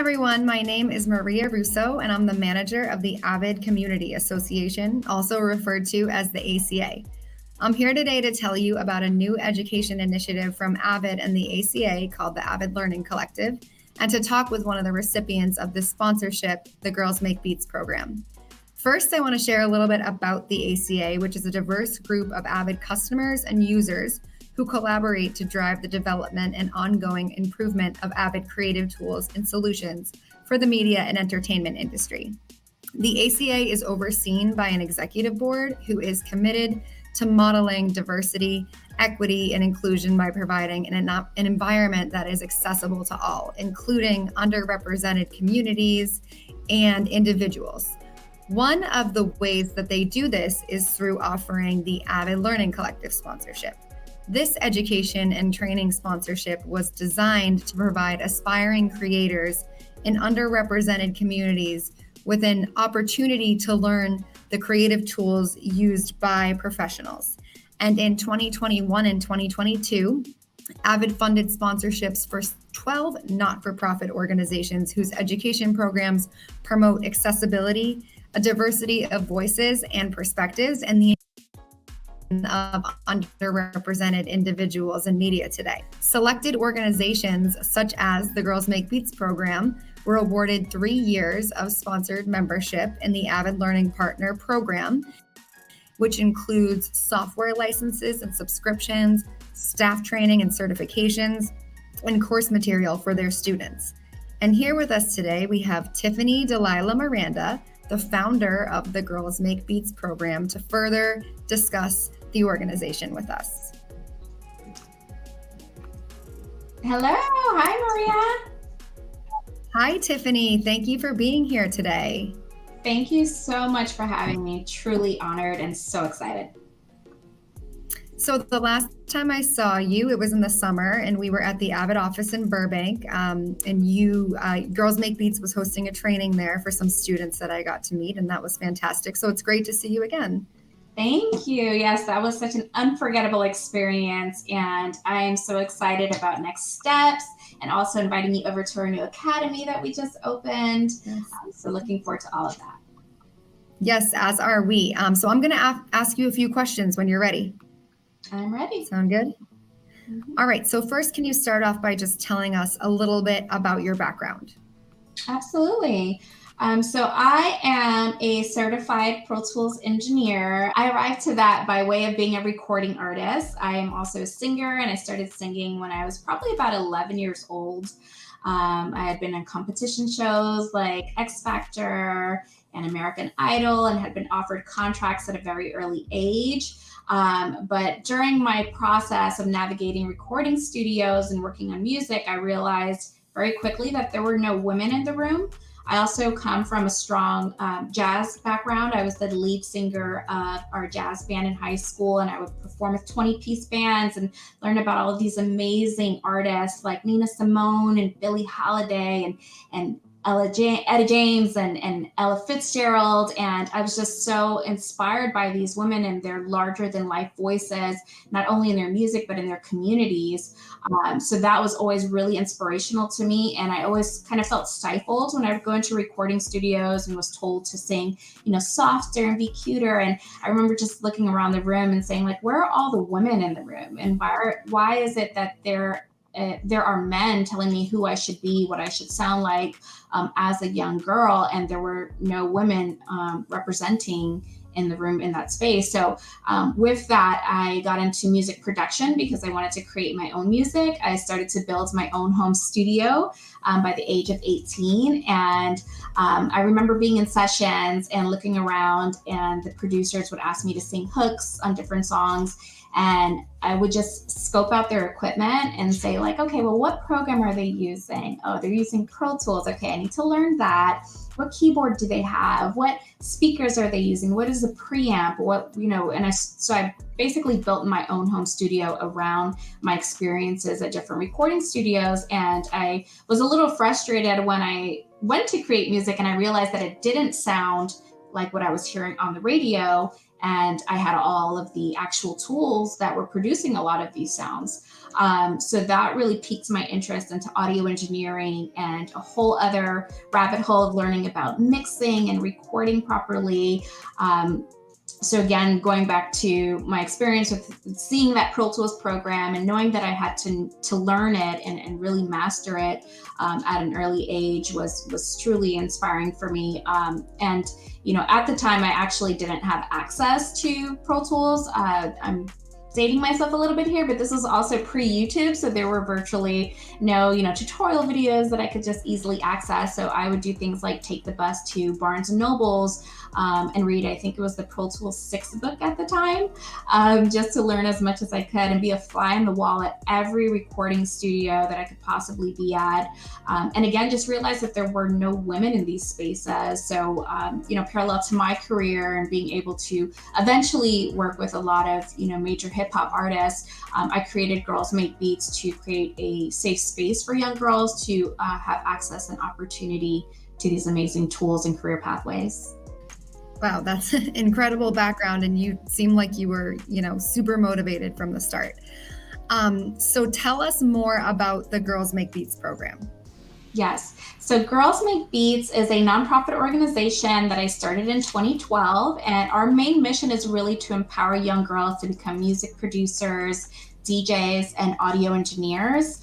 everyone. My name is Maria Russo, and I'm the manager of the Avid Community Association, also referred to as the ACA. I'm here today to tell you about a new education initiative from Avid and the ACA called the Avid Learning Collective, and to talk with one of the recipients of this sponsorship, the Girls Make Beats program. First, I want to share a little bit about the ACA, which is a diverse group of Avid customers and users who collaborate to drive the development and ongoing improvement of Avid creative tools and solutions for the media and entertainment industry. The ACA is overseen by an executive board who is committed to modeling diversity, equity, and inclusion by providing an environment that is accessible to all, including underrepresented communities and individuals. One of the ways that they do this is through offering the Avid Learning Collective sponsorship. This education and training sponsorship was designed to provide aspiring creators in underrepresented communities with an opportunity to learn the creative tools used by professionals. And in 2021 and 2022, Avid funded sponsorships for 12 not-for-profit organizations whose education programs promote accessibility, a diversity of voices and perspectives, and the of underrepresented individuals in media today. Selected organizations such as the Girls Make Beats program were awarded 3 years of sponsored membership in the Avid Learning Partner program, which includes software licenses and subscriptions, staff training and certifications, and course material for their students. And here with us today, we have Tiffany Miranda, the founder of the Girls Make Beats program, to further discuss the organization with us. Hello. Hi, Maria. Hi, Tiffany. Thank you for being here today. Thank you so much for having me. Truly honored and so excited. So the last time I saw you, it was in the summer, and we were at the Avid office in Burbank, and Girls Make Beats was hosting a training there for some students that I got to meet, and that was fantastic. So it's great to see you again. Thank you. Yes, that was such an unforgettable experience, and I am so excited about next steps and also inviting you over to our new academy that we just opened. Yes. So looking forward to all of that. Yes, as are we. So I'm going to ask you a few questions when you're ready. I'm ready. Sound good? Mm-hmm. All right. So first, can you start off by just telling us a little bit about your background? Absolutely. So I am a certified Pro Tools engineer. I arrived to that by way of being a recording artist. I am also a singer, and I started singing when I was probably about 11 years old. I had been in competition shows like X Factor and American Idol and had been offered contracts at a very early age. But during my process of navigating recording studios and working on music, I realized very quickly that there were no women in the room. I also come from a strong jazz background. I was the lead singer of our jazz band in high school, and I would perform with 20-piece bands and learn about all of these amazing artists like Nina Simone and Billie Holiday and Etta James and Ella Fitzgerald. And I was just so inspired by these women and their larger than life voices, not only in their music, but in their communities. So that was always really inspirational to me. And I always kind of felt stifled when I would go into recording studios and was told to sing, softer and be cuter. And I remember just looking around the room and saying, like, where are all the women in the room? And why is it that there are men telling me who I should be, what I should sound like as a young girl, and there were no women representing in the room in that space. So with that, I got into music production because I wanted to create my own music. I started to build my own home studio by the age of 18. And I remember being in sessions and looking around, and the producers would ask me to sing hooks on different songs. And I would just scope out their equipment and say, like, okay, well, what program are they using? Oh, they're using Pro Tools. Okay, I need to learn that. What keyboard do they have? What speakers are they using? What is a preamp? So I basically built my own home studio around my experiences at different recording studios. And I was a little frustrated when I went to create music and I realized that it didn't sound like what I was hearing on the radio, and I had all of the actual tools that were producing a lot of these sounds. So that really piqued my interest into audio engineering and a whole other rabbit hole of learning about mixing and recording properly. So again, going back to my experience with seeing that Pro Tools program and knowing that I had to learn it and really master it at an early age was truly inspiring for me. And at the time, I actually didn't have access to Pro Tools. I'm dating myself a little bit here, but this was also pre-YouTube, so there were virtually no, tutorial videos that I could just easily access. So I would do things like take the bus to Barnes and Nobles and read, I think it was the Pro Tools 6 book at the time, just to learn as much as I could and be a fly on the wall at every recording studio that I could possibly be at. And again, just realized that there were no women in these spaces. So, parallel to my career and being able to eventually work with a lot of, major hip hop artists, I created Girls Make Beats to create a safe space for young girls to have access and opportunity to these amazing tools and career pathways. Wow, that's an incredible background, and you seem like you were, super motivated from the start. So tell us more about the Girls Make Beats program. Yes. So Girls Make Beats is a nonprofit organization that I started in 2012. And our main mission is really to empower young girls to become music producers, DJs, and audio engineers.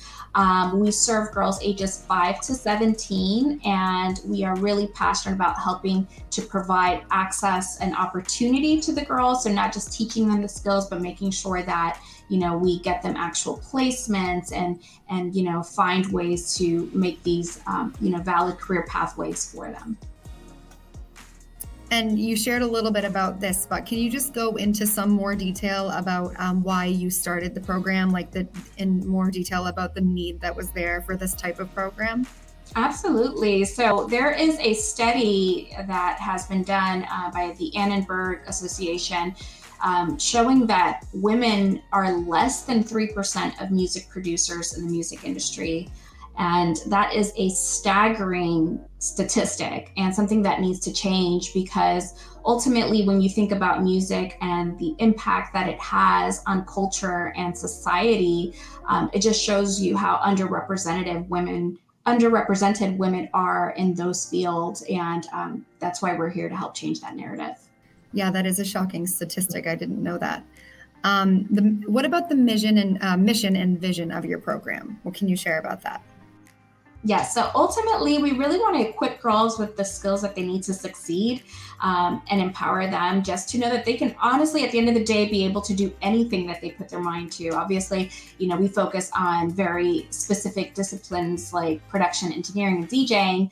We serve girls ages 5 to 17, and we are really passionate about helping to provide access and opportunity to the girls. So not just teaching them the skills, but making sure that we get them actual placements and find ways to make these valid career pathways for them. And you shared a little bit about this, but can you just go into some more detail about why you started the program, in more detail about the need that was there for this type of program? Absolutely. So there is a study that has been done by the Annenberg Association showing that women are less than 3% of music producers in the music industry. And that is a staggering statistic and something that needs to change, because ultimately, when you think about music and the impact that it has on culture and society, it just shows you how underrepresented women are in those fields. And that's why we're here to help change that narrative. Yeah, that is a shocking statistic. I didn't know that. What about the mission and vision of your program? What can you share about that? Yes, so ultimately, we really want to equip girls with the skills that they need to succeed and empower them just to know that they can honestly, at the end of the day, be able to do anything that they put their mind to. Obviously, we focus on very specific disciplines like production, engineering, and DJing.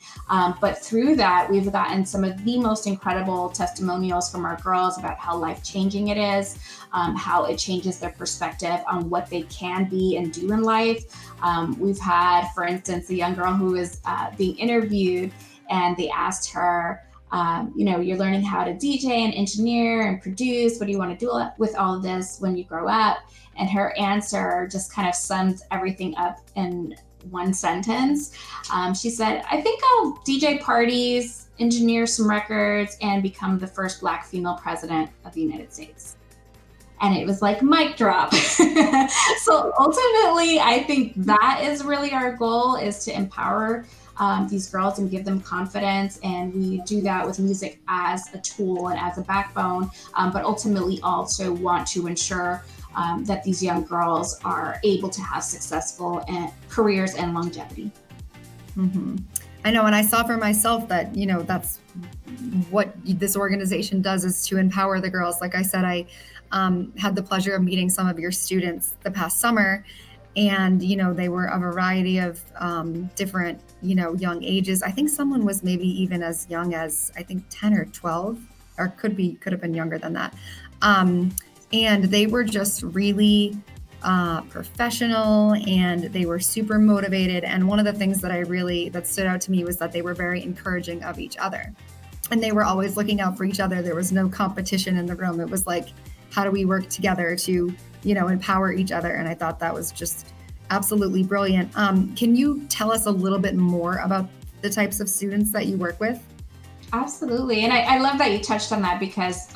But through that, we've gotten some of the most incredible testimonials from our girls about how life-changing it is, how it changes their perspective on what they can be and do in life. We've had, for instance, a young girl who was being interviewed, and they asked her, you're learning how to DJ and engineer and produce. What do you want to do with all of this when you grow up? And her answer just kind of sums everything up in one sentence. She said, I think I'll DJ parties, engineer some records, and become the first Black female president of the United States. And it was like mic drop. So ultimately, I think that is really our goal, is to empower these girls and give them confidence. And we do that with music as a tool and as a backbone, but ultimately also want to ensure that these young girls are able to have successful careers and longevity. Mm-hmm. I know, and I saw for myself that, that's what this organization does, is to empower the girls. Like I said, I had the pleasure of meeting some of your students the past summer, and, they were a variety of different, young ages. I think someone was maybe even as young as, 10 or 12, or could have been younger than that. And they were just really professional, and they were super motivated. And one of the things that stood out to me was that they were very encouraging of each other, and they were always looking out for each other. There was no competition in the room. It was like, how do we work together to, empower each other? And I thought that was just absolutely brilliant. Can you tell us a little bit more about the types of students that you work with? Absolutely. And I love that you touched on that because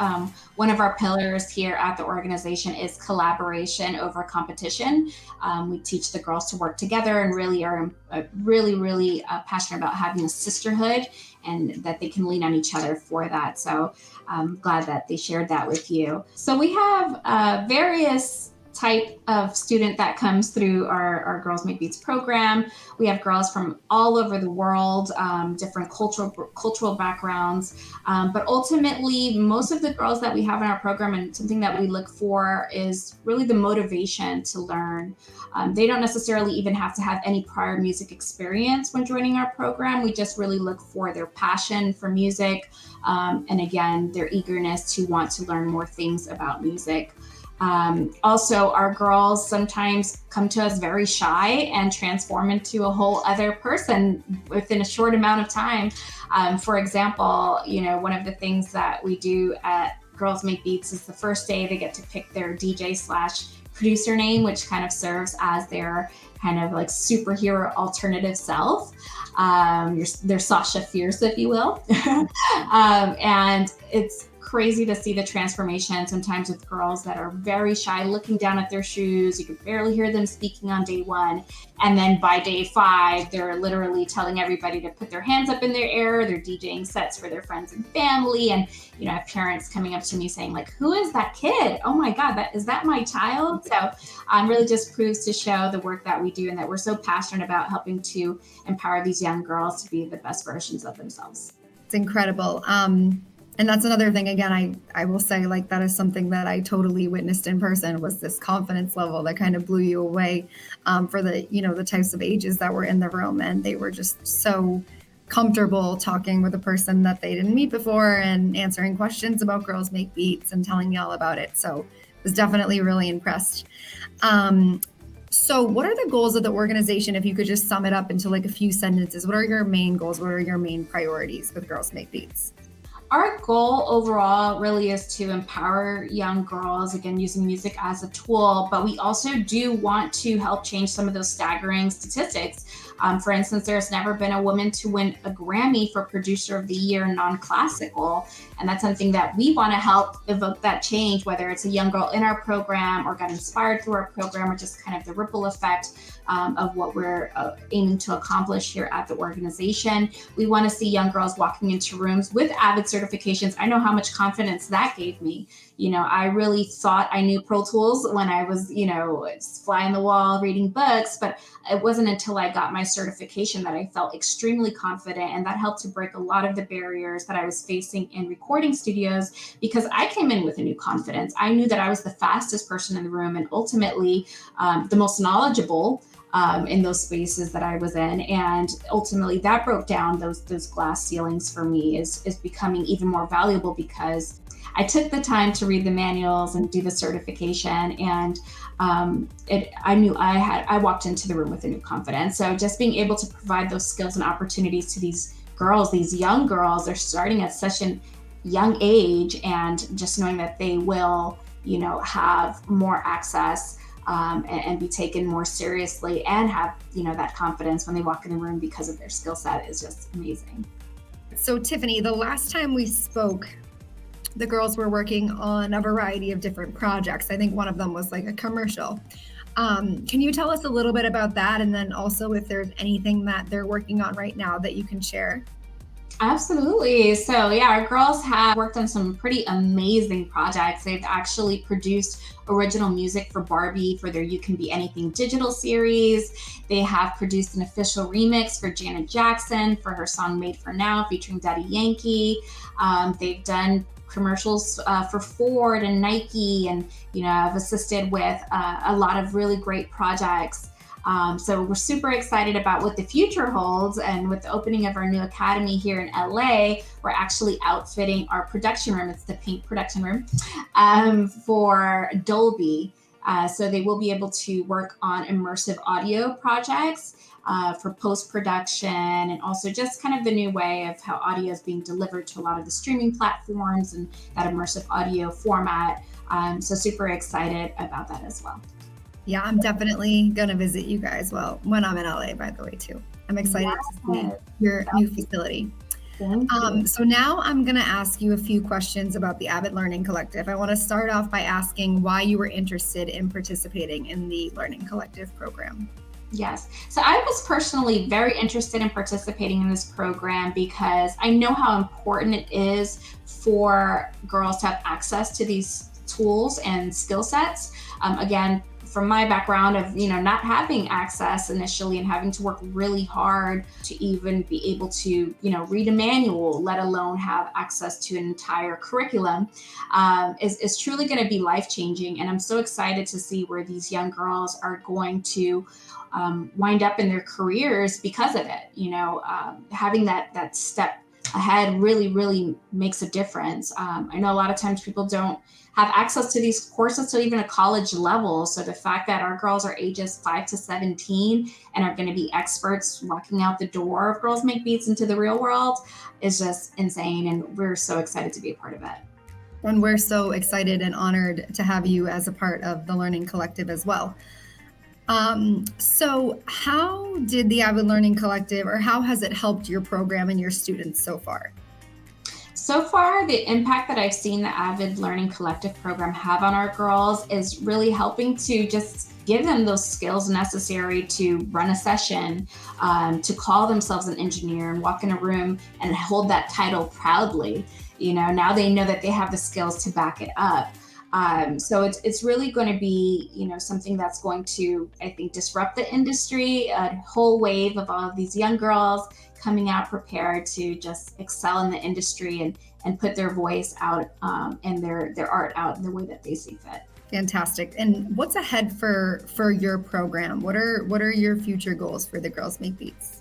one of our pillars here at the organization is collaboration over competition. We teach the girls to work together and really are really passionate about having a sisterhood and that they can lean on each other for that. So I'm glad that they shared that with you. So we have various type of student that comes through our Girls Make Beats program. We have girls from all over the world, different cultural backgrounds, but ultimately most of the girls that we have in our program, and something that we look for is really the motivation to learn. They don't necessarily even have to have any prior music experience when joining our program. We just really look for their passion for music, and again, their eagerness to want to learn more things about music. Also, our girls sometimes come to us very shy and transform into a whole other person within a short amount of time. For example, one of the things that we do at Girls Make Beats is the first day they get to pick their DJ/producer name, which kind of serves as their kind of like superhero alternative self. Their Sasha Fierce, if you will. And it's crazy to see the transformation sometimes with girls that are very shy, looking down at their shoes. You can barely hear them speaking on day 1. And then by day 5, they're literally telling everybody to put their hands up in their air. They're DJing sets for their friends and family. And, I have parents coming up to me saying like, who is that kid? Oh my God, is that my child? So really just proves to show the work that we do and that we're so passionate about helping to empower these young girls to be the best versions of themselves. It's incredible. And that's another thing, again, I will say, like, that is something that I totally witnessed in person, was this confidence level that kind of blew you away, for the, the types of ages that were in the room. And they were just so comfortable talking with a person that they didn't meet before and answering questions about Girls Make Beats and telling me all about it. So I was definitely really impressed. So what are the goals of the organization? If you could just sum it up into like a few sentences, what are your main goals? What are your main priorities with Girls Make Beats? Our goal overall really is to empower young girls, again, using music as a tool, but we also do want to help change some of those staggering statistics. For instance, there's never been a woman to win a Grammy for Producer of the Year non-classical, and that's something that we want to help evoke that change, whether it's a young girl in our program or got inspired through our program, or just kind of the ripple effect of what we're aiming to accomplish here at the organization. We want to see young girls walking into rooms with Avid certifications. I know how much confidence that gave me. I really thought I knew Pro Tools when I was, fly on the wall reading books, but it wasn't until I got my certification that I felt extremely confident, and that helped to break a lot of the barriers that I was facing in recording studios, because I came in with a new confidence. I knew that I was the fastest person in the room and ultimately the most knowledgeable in those spaces that I was in. And ultimately that broke down those glass ceilings for me, is becoming even more valuable because I took the time to read the manuals and do the certification, and I knew I walked into the room with a new confidence. So just being able to provide those skills and opportunities to these girls, these young girls, they're starting at such a young age, and just knowing that they will, have more access and be taken more seriously and have, that confidence when they walk in the room because of their skill set is just amazing. So Tiffany, the last time we spoke, the girls were working on a variety of different projects. I think one of them was like a commercial. Can you tell us a little bit about that? And then also if there's anything that they're working on right now that you can share? Absolutely. So yeah, our girls have worked on some pretty amazing projects. They've actually produced original music for Barbie for their You Can Be Anything digital series. They have produced an official remix for Janet Jackson for her song Made for Now featuring Daddy Yankee. They've done commercials for Ford and Nike, and I've assisted with a lot of really great projects. So we're super excited about what the future holds, and with the opening of our new academy here in LA, we're actually outfitting our production room. It's the Pink production room for Dolby. So they will be able to work on immersive audio projects for post-production, and also just kind of the new way of how audio is being delivered to a lot of the streaming platforms and that immersive audio format. So super excited about that as well. Yeah, I'm definitely going to visit you guys when I'm in LA, by the way, too. I'm excited to see your new facility. Thank you. So now I'm going to ask you a few questions about the Avid Learning Collective. I want to start off by asking why you were interested in participating in the Learning Collective program. Yes. So I was personally very interested in participating in this program because I know how important it is for girls to have access to these tools and skill sets. Again, from my background of not having access initially and having to work really hard to even be able to read a manual, let alone have access to an entire curriculum, is truly going to be life changing. And I'm so excited to see where these young girls are going to wind up in their careers because of it. Having that step ahead really makes a difference. I know a lot of times people don't have access to these courses to even a college level. So the fact that our girls are ages 5 to 17 and are going to be experts walking out the door of Girls Make Beats into the real world is just insane. And we're so excited to be a part of it. And we're so excited and honored to have you as a part of the Learning Collective as well. So how did the Avid Learning Collective, or how has it helped your program and your students so far? So far, the impact that I've seen the Avid Learning Collective program have on our girls is really helping to just give them those skills necessary to run a session, to call themselves an engineer and walk in a room and hold that title proudly. Now they know that they have the skills to back it up. So it's really going to be, something that's going to, I think, disrupt the industry, a whole wave of all of these young girls coming out prepared to just excel in the industry and put their voice out and their art out in the way that they see fit. Fantastic. And what's ahead for your program? What are your future goals for the Girls Make Beats?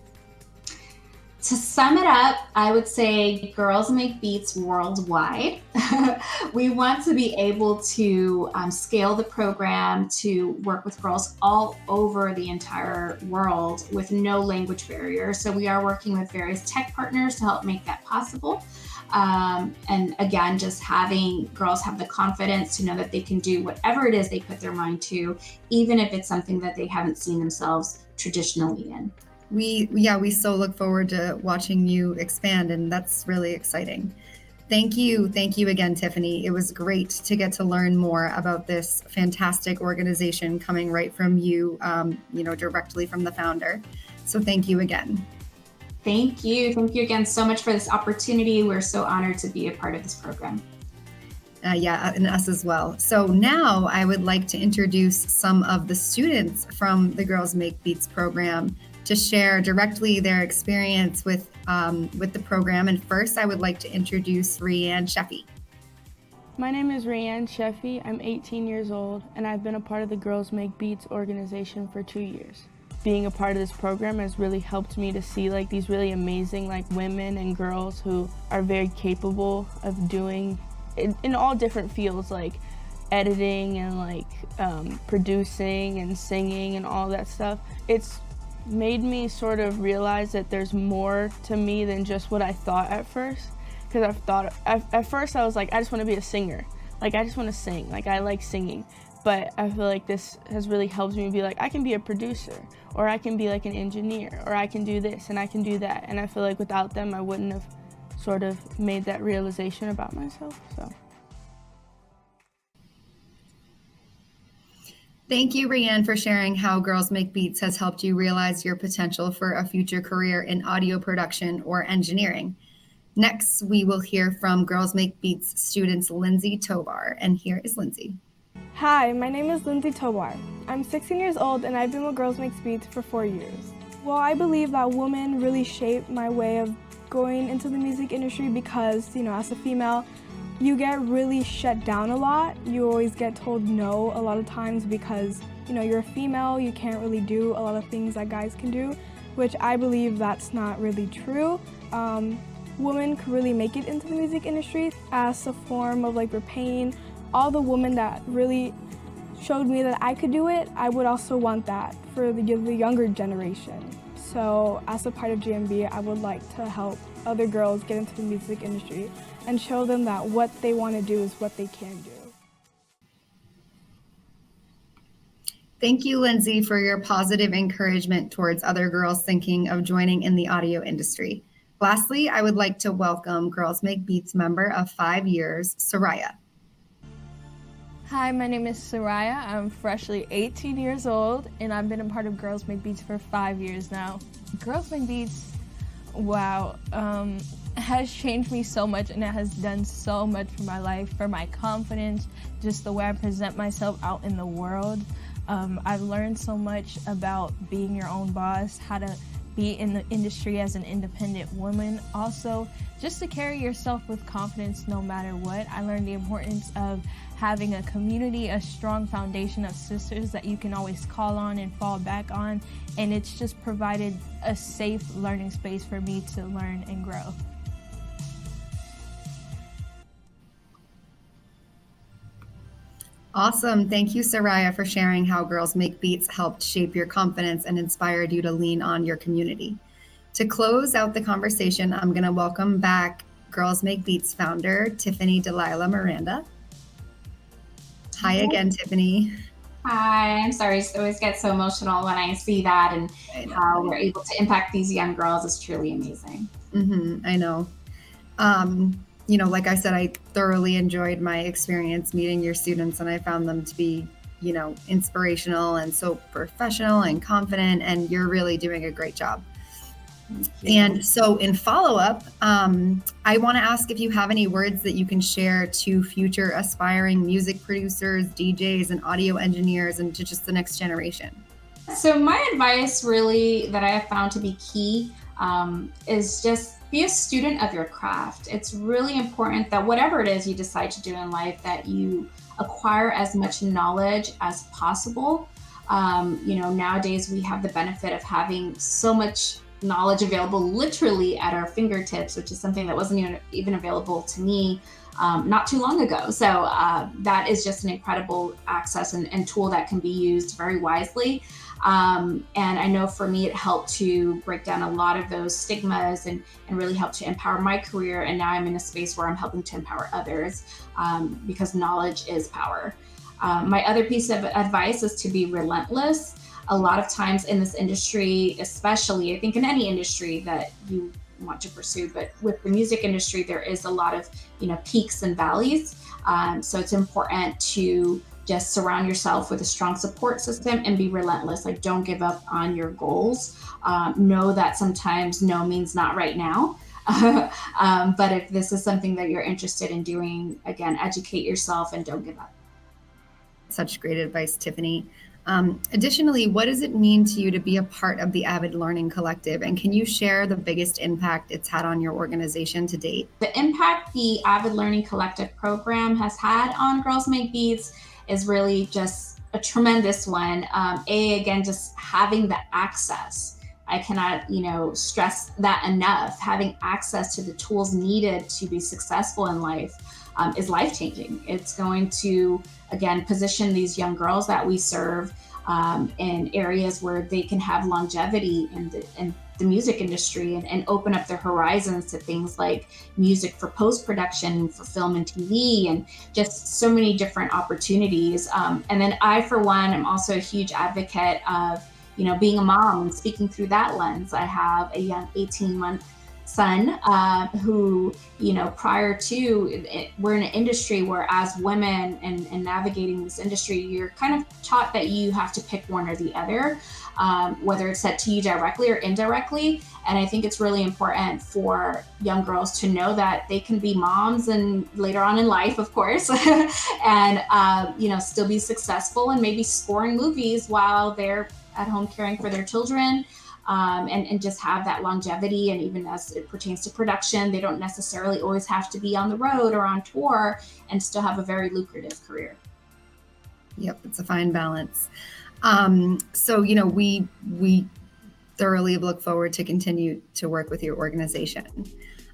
To sum it up, I would say Girls Make Beats worldwide. We want to be able to scale the program to work with girls all over the entire world with no language barrier. So we are working with various tech partners to help make that possible. And again, just having girls have the confidence to know that they can do whatever it is they put their mind to, even if it's something that they haven't seen themselves traditionally in. We so look forward to watching you expand, and that's really exciting. Thank you again, Tiffany. It was great to get to learn more about this fantastic organization coming right from you, directly from the founder. So thank you again. Thank you again so much for this opportunity. We're so honored to be a part of this program. And us as well. So now I would like to introduce some of the students from the Girls Make Beats program to share directly their experience with the program. And first, I would like to introduce Rianne Sheffy. My name is Rianne Sheffy. I'm 18 years old, and I've been a part of the Girls Make Beats organization for 2 years. Being a part of this program has really helped me to see these really amazing women and girls who are very capable of doing in all different fields, like editing and producing and singing and all that stuff. It's made me sort of realize that there's more to me than just what I thought at first. Because at first I was like, I just want to be a singer. I just want to sing. I like singing. But I feel like this has really helped me be I can be a producer, or I can be an engineer, or I can do this and I can do that. And I feel like without them, I wouldn't have sort of made that realization about myself. So. Thank you, Rianne, for sharing how Girls Make Beats has helped you realize your potential for a future career in audio production or engineering. Next, we will hear from Girls Make Beats students Lindsay Tovar, and here is Lindsay. Hi, my name is Lindsay Tovar. I'm 16 years old and I've been with Girls Make Beats for 4 years. Well, I believe that women really shaped my way of going into the music industry because, as a female, you get really shut down a lot. You always get told no a lot of times because, you're a female, you can't really do a lot of things that guys can do, which I believe that's not really true. Women could really make it into the music industry as a form of repaying all the women that really showed me that I could do it. I would also want that for the younger generation. So as a part of GMB, I would like to help other girls get into the music industry and show them that what they want to do is what they can do. Thank you, Lindsay, for your positive encouragement towards other girls thinking of joining in the audio industry. Lastly, I would like to welcome Girls Make Beats member of 5 years, Soraya. Hi, my name is Soraya. I'm freshly 18 years old, and I've been a part of Girls Make Beats for 5 years now. Girls Make Beats, wow, has changed me so much, and it has done so much for my life, for my confidence, just the way I present myself out in the world. I've learned so much about being your own boss, how to be in the industry as an independent woman. Also, just to carry yourself with confidence no matter what. I learned the importance of having a community, a strong foundation of sisters that you can always call on and fall back on. And it's just provided a safe learning space for me to learn and grow. Awesome. Thank you, Soraya, for sharing how Girls Make Beats helped shape your confidence and inspired you to lean on your community. To close out the conversation, I'm going to welcome back Girls Make Beats founder, Tiffany Miranda. Hi again, Tiffany. Hi, I'm sorry. I always get so emotional when I see that, and how we're able to impact these young girls is truly amazing. I know. Like I said, I thoroughly enjoyed my experience meeting your students, and I found them to be, inspirational and so professional and confident, and you're really doing a great job. And so in follow-up, I want to ask if you have any words that you can share to future aspiring music producers, DJs, and audio engineers, and to just the next generation. So my advice really that I have found to be key is just be a student of your craft. It's really important that whatever it is you decide to do in life, that you acquire as much knowledge as possible. Nowadays we have the benefit of having so much knowledge available literally at our fingertips, which is something that wasn't even available to me not too long ago. So that is just an incredible access and tool that can be used very wisely. And I know for me, it helped to break down a lot of those stigmas and really help to empower my career. And now I'm in a space where I'm helping to empower others because knowledge is power. My other piece of advice is to be relentless. A lot of times in this industry, especially, I think in any industry that you want to pursue, but with the music industry, there is a lot of, peaks and valleys. So it's important to just surround yourself with a strong support system and be relentless. Like, don't give up on your goals. Know that sometimes no means not right now. But if this is something that you're interested in doing, again, educate yourself and don't give up. Such great advice, Tiffany. Additionally, what does it mean to you to be a part of the Avid Learning Collective? And can you share the biggest impact it's had on your organization to date? The impact the Avid Learning Collective program has had on Girls Make Beats is really just a tremendous one. Again, just having the access. I cannot, stress that enough. Having access to the tools needed to be successful in life is life-changing. It's going to, again, position these young girls that we serve in areas where they can have longevity in the music industry and open up their horizons to things like music for post-production, for film and TV, and just so many different opportunities. And then I, for one, am also a huge advocate of, being a mom and speaking through that lens. I have a young 18-month son who, prior to we're in an industry where as women and navigating this industry, you're kind of taught that you have to pick one or the other, whether it's said to you directly or indirectly. And I think it's really important for young girls to know that they can be moms and later on in life, of course, and, still be successful and maybe scoring movies while they're at home caring for their children. And just have that longevity. And even as it pertains to production, they don't necessarily always have to be on the road or on tour and still have a very lucrative career. Yep, it's a fine balance. So, we thoroughly look forward to continue to work with your organization.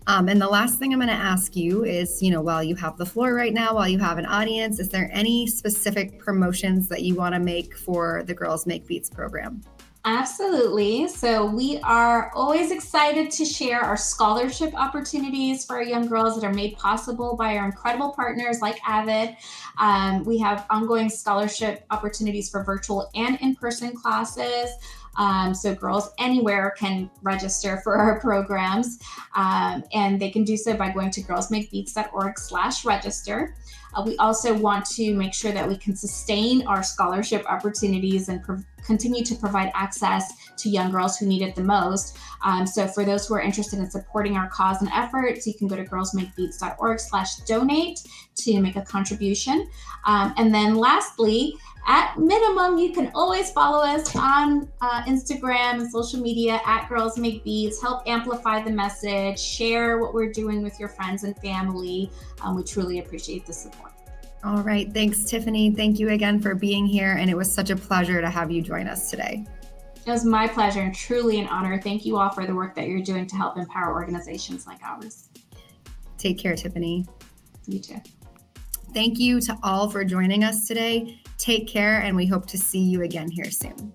And the last thing I'm going to ask you is, while you have the floor right now, while you have an audience, is there any specific promotions that you want to make for the Girls Make Beats program? Absolutely. So we are always excited to share our scholarship opportunities for our young girls that are made possible by our incredible partners like Avid. We have ongoing scholarship opportunities for virtual and in-person classes. So girls anywhere can register for our programs, and they can do so by going to girlsmakebeats.org/register. We also want to make sure that we can sustain our scholarship opportunities and continue to provide access to young girls who need it the most. So for those who are interested in supporting our cause and efforts, you can go to girlsmakebeats.org/donate to make a contribution. And then lastly, at minimum, you can always follow us on Instagram and social media at Girls Make Beats. Help amplify the message, share what we're doing with your friends and family. We truly appreciate the support. All right. Thanks, Tiffany. Thank you again for being here. And it was such a pleasure to have you join us today. It was my pleasure and truly an honor. Thank you all for the work that you're doing to help empower organizations like ours. Take care, Tiffany. You too. Thank you to all for joining us today. Take care, and we hope to see you again here soon.